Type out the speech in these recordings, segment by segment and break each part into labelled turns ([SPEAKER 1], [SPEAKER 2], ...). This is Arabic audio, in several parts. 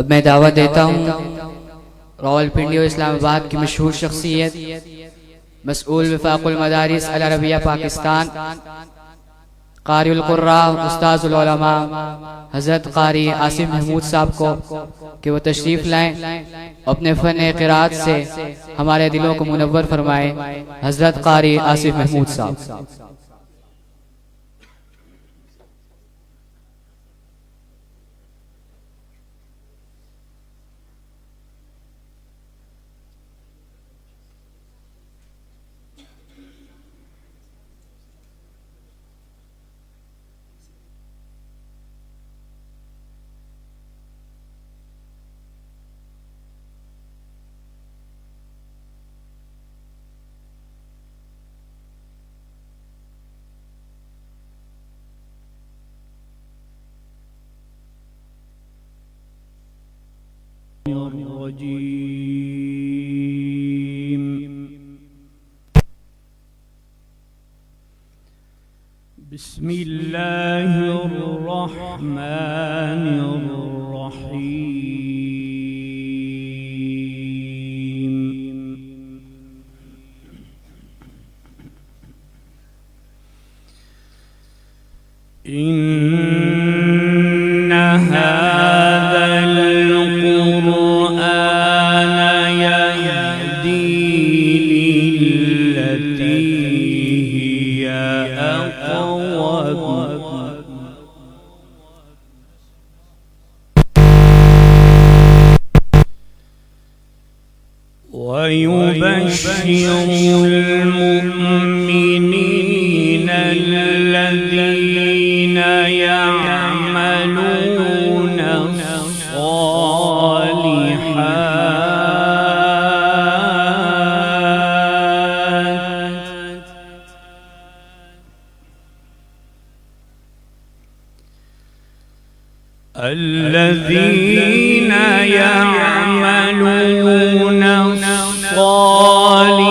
[SPEAKER 1] अब मैं दावत देता हूँ रावलपिंडी और इस्लामाबाद की मशहूर शख्सियत मसऊल वफाकुल मदारिस अल अरबिया पाकिस्तान क़ारिउल क़ुर्रा उस्ताज़ुल उलमा हज़रत क़ारी आसिफ महमूद साहब को कि वो तशरीफ़ लाएँ, अपने फ़न क़िराअत से हमारे दिलों को मुनव्वर फरमाएँ। हज़रत क़ारी आसिफ महमूद साहब।
[SPEAKER 2] बिस्मिल्लाहिर्रहमानिर्रहीम। इन्न हाज़ल क़ुरआन यहदी लिल्लती हिया अक़वम वयुबश्शिरुल मुमिनीना अल्लज़ीना यअमलूना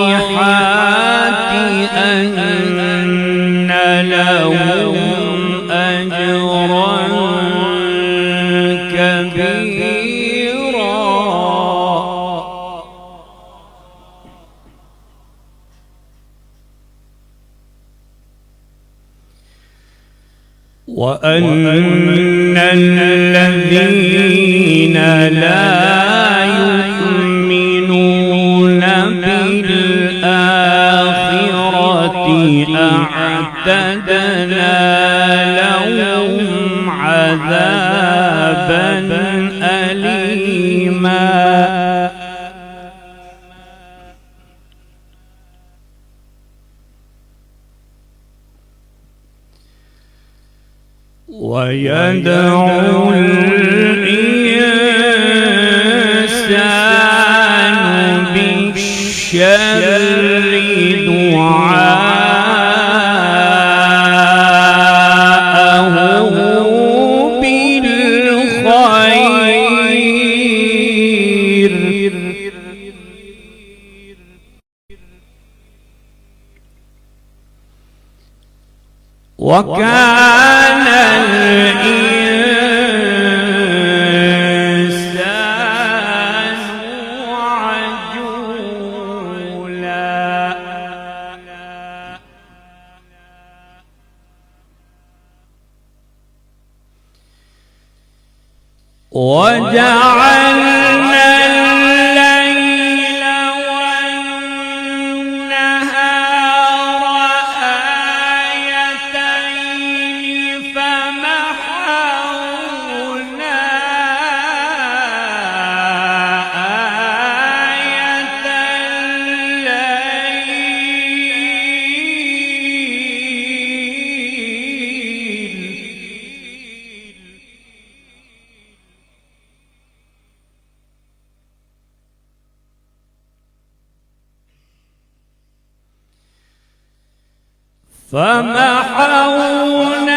[SPEAKER 2] الصالحات أن لهم أجرا كبيرا وأن الذين لا يؤمنون بالآخرة أعتدنا لهم عذابا أليما ويدعو الإنسان بالشر دعاءه بالخير وكان الإنسان عجولا وجعلنا الليل والنهار آيتين فمحونا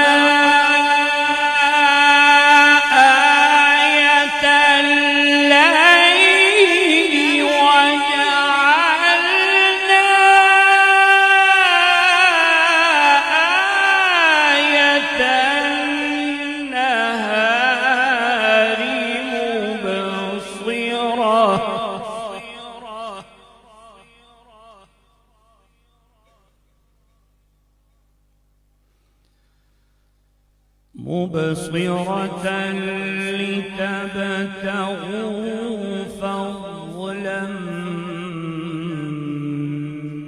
[SPEAKER 2] آية الليل فمحونا آية الليل وجعلنا آية النهار مبصرة مبصرة لتبتغوا فضلا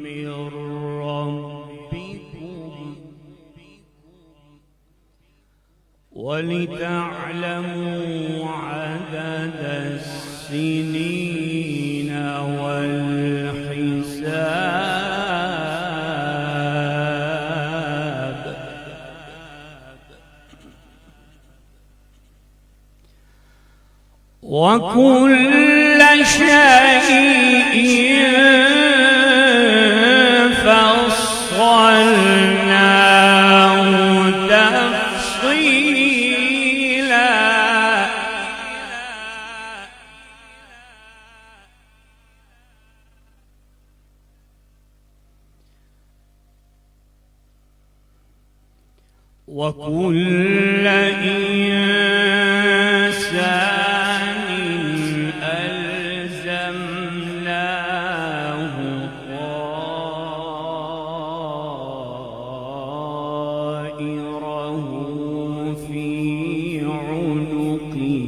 [SPEAKER 2] من ربكم ولتعلموا عدد السنين والحساب وكل شيء فصلناه تفصيلا وكل إنسان ألزمناه طائره في عنقه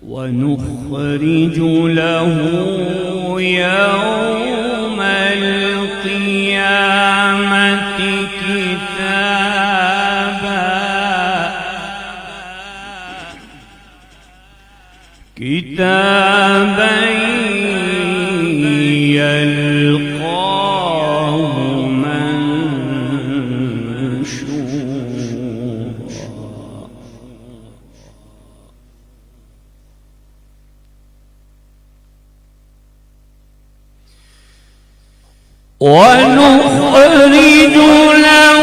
[SPEAKER 2] ونخرج له يوم القيامة كتابا يلقاه منشورا ونخرج له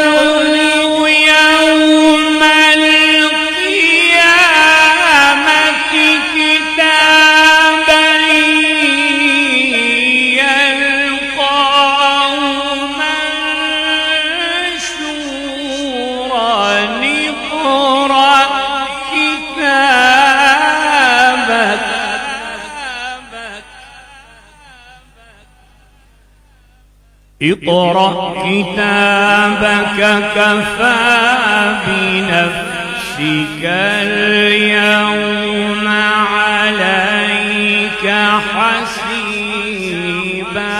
[SPEAKER 2] يوم القيامة كتابا يلقاه منشورا اقرأ كتابك كفى بنفسك اليوم عليك حسيبا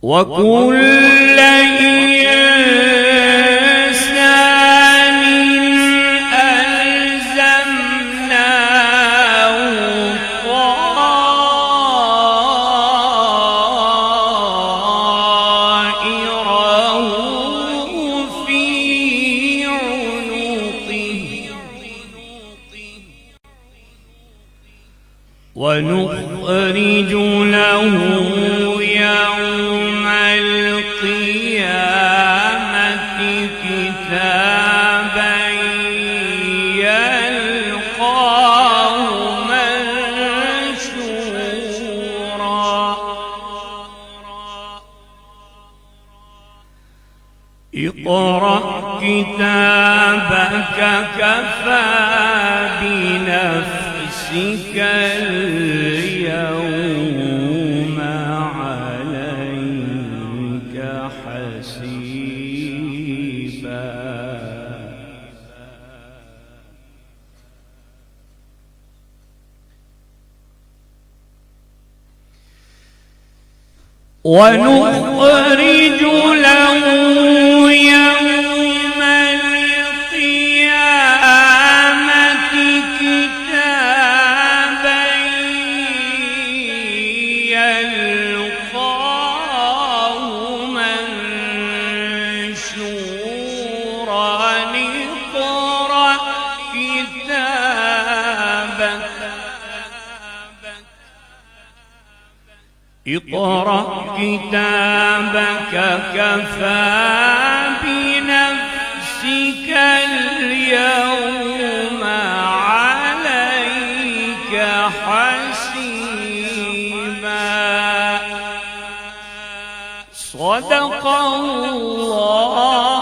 [SPEAKER 2] وكل إنسان ألزمناه طائره في عنقه ونخرج له يوم القيامة كتابا يلقاه منشورا اقرأ كتابك كفى بنفسك اليوم عليك حسيبا ونخرج له يوم القيامة كتابا يلقاه منشورا اقرأ كتابك كفى بنفسك اليوم عليك حسيبا صدق الله